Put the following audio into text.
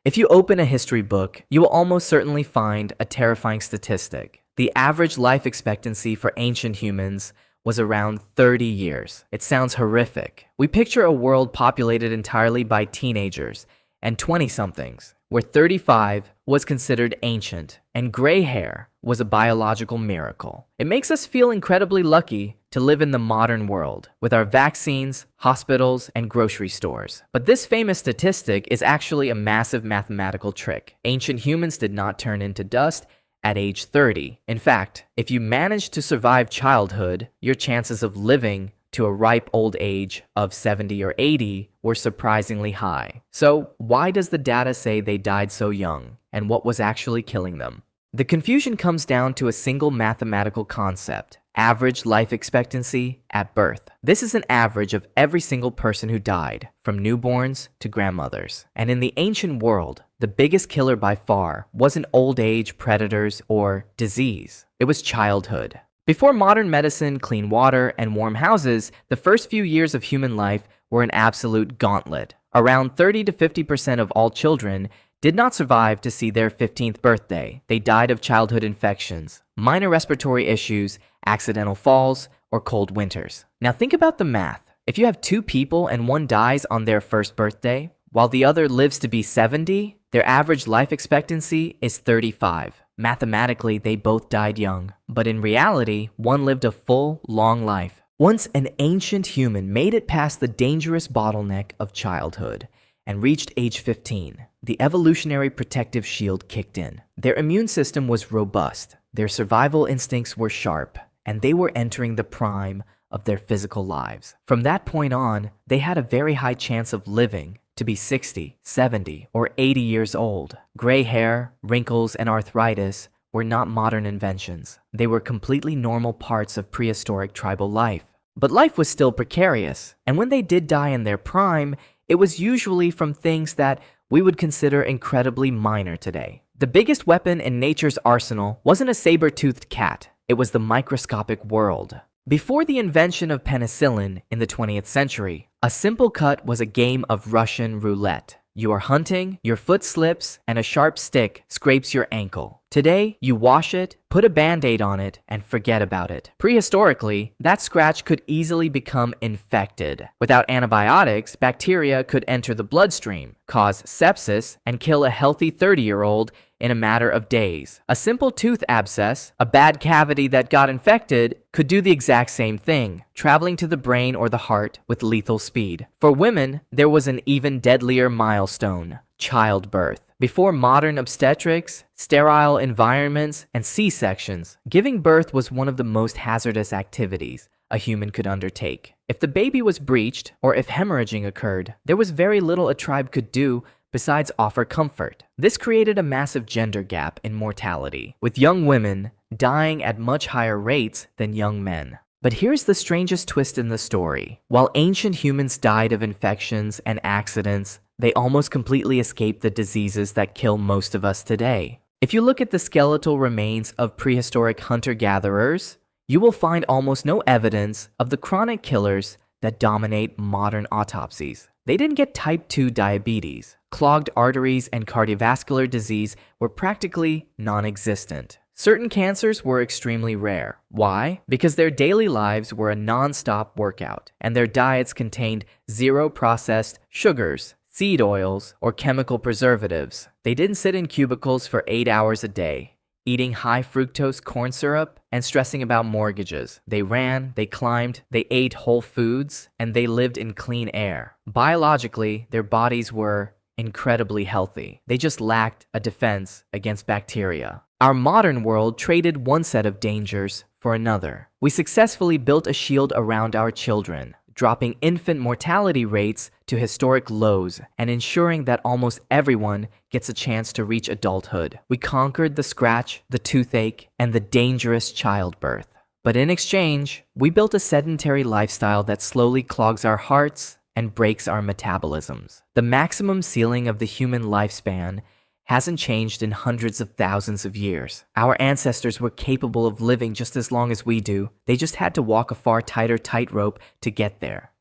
If you open a history book, you will almost certainly find a terrifying statistic. The average life expectancy for ancient humans was around 30 years. It sounds horrific. We picture a world populated entirely by teenagers and 20-somethings, where 35 was considered ancient and gray hair was a biological miracle. It makes us feel incredibly lucky to live in the modern world with our vaccines, hospitals, and grocery stores. But this famous statistic is actually a massive mathematical trick. Ancient humans did not turn into dust at age 30. In fact, if you managed to survive childhood, your chances of living to a ripe old age of 70 or 80 were surprisingly high. So, why does the data say they died so young, and what was actually killing them? The confusion comes down to a single mathematical concept: average life expectancy at birth. This is an average of every single person who died, from newborns to grandmothers. And in the ancient world, the biggest killer by far wasn't old age, predators, or disease. It was childhood. Before modern medicine, clean water, and warm houses, the first few years of human life were an absolute gauntlet. Around 30 to 50% of all children did not survive to see their 15th birthday. They died of childhood infections, minor respiratory issues, accidental falls, or cold winters. Now think about the math. If you have two people and one dies on their first birthday, while the other lives to be 70, their average life expectancy is 35. Mathematically, they both died young. But in reality, one lived a full, long life. Once an ancient human made it past the dangerous bottleneck of childhood and reached age 15, the evolutionary protective shield kicked in. Their immune system was robust, their survival instincts were sharp, and they were entering the prime of their physical lives. From that point on, they had a very high chance of living to be 60, 70, or 80 years old. Gray hair, wrinkles, and arthritis were not modern inventions. They were completely normal parts of prehistoric tribal life. But life was still precarious, and when they did die in their prime, it was usually from things that we would consider incredibly minor today. The biggest weapon in nature's arsenal wasn't a saber-toothed cat, it was the microscopic world. Before the invention of penicillin in the 20th century, a simple cut was a game of Russian roulette. You are hunting, your foot slips, and a sharp stick scrapes your ankle. Today, you wash it, put a band-aid on it, and forget about it. Prehistorically, that scratch could easily become infected. Without antibiotics, bacteria could enter the bloodstream, cause sepsis, and kill a healthy 30-year-old in a matter of days. A simple tooth abscess, a bad cavity that got infected, could do the exact same thing, traveling to the brain or the heart with lethal speed. For women, there was an even deadlier milestone: childbirth. Before modern obstetrics, sterile environments, and C-sections, giving birth was one of the most hazardous activities a human could undertake. If the baby was breached, or if hemorrhaging occurred, there was very little a tribe could do besides offer comfort. This created a massive gender gap in mortality, with young women dying at much higher rates than young men. But here's the strangest twist in the story. While ancient humans died of infections and accidents, they almost completely escaped the diseases that kill most of us today. If you look at the skeletal remains of prehistoric hunter-gatherers, you will find almost no evidence of the chronic killers that dominate modern autopsies. They didn't get type 2 diabetes. Clogged arteries and cardiovascular disease were practically non-existent. Certain cancers were extremely rare. Why? Because their daily lives were a non-stop workout, and their diets contained zero processed sugars, seed oils, or chemical preservatives. They didn't sit in cubicles for 8 hours a day, eating high fructose corn syrup and stressing about mortgages. They ran, they climbed, they ate whole foods, and they lived in clean air. Biologically, their bodies were incredibly healthy. They just lacked a defense against bacteria. Our modern world traded one set of dangers for another. We successfully built a shield around our children, dropping infant mortality rates to historic lows and ensuring that almost everyone gets a chance to reach adulthood. We conquered the scratch, the toothache, and the dangerous childbirth. But in exchange, we built a sedentary lifestyle that slowly clogs our hearts and breaks our metabolisms. The maximum ceiling of the human lifespan hasn't changed in hundreds of thousands of years. Our ancestors were capable of living just as long as we do. They just had to walk a far tighter tightrope to get there.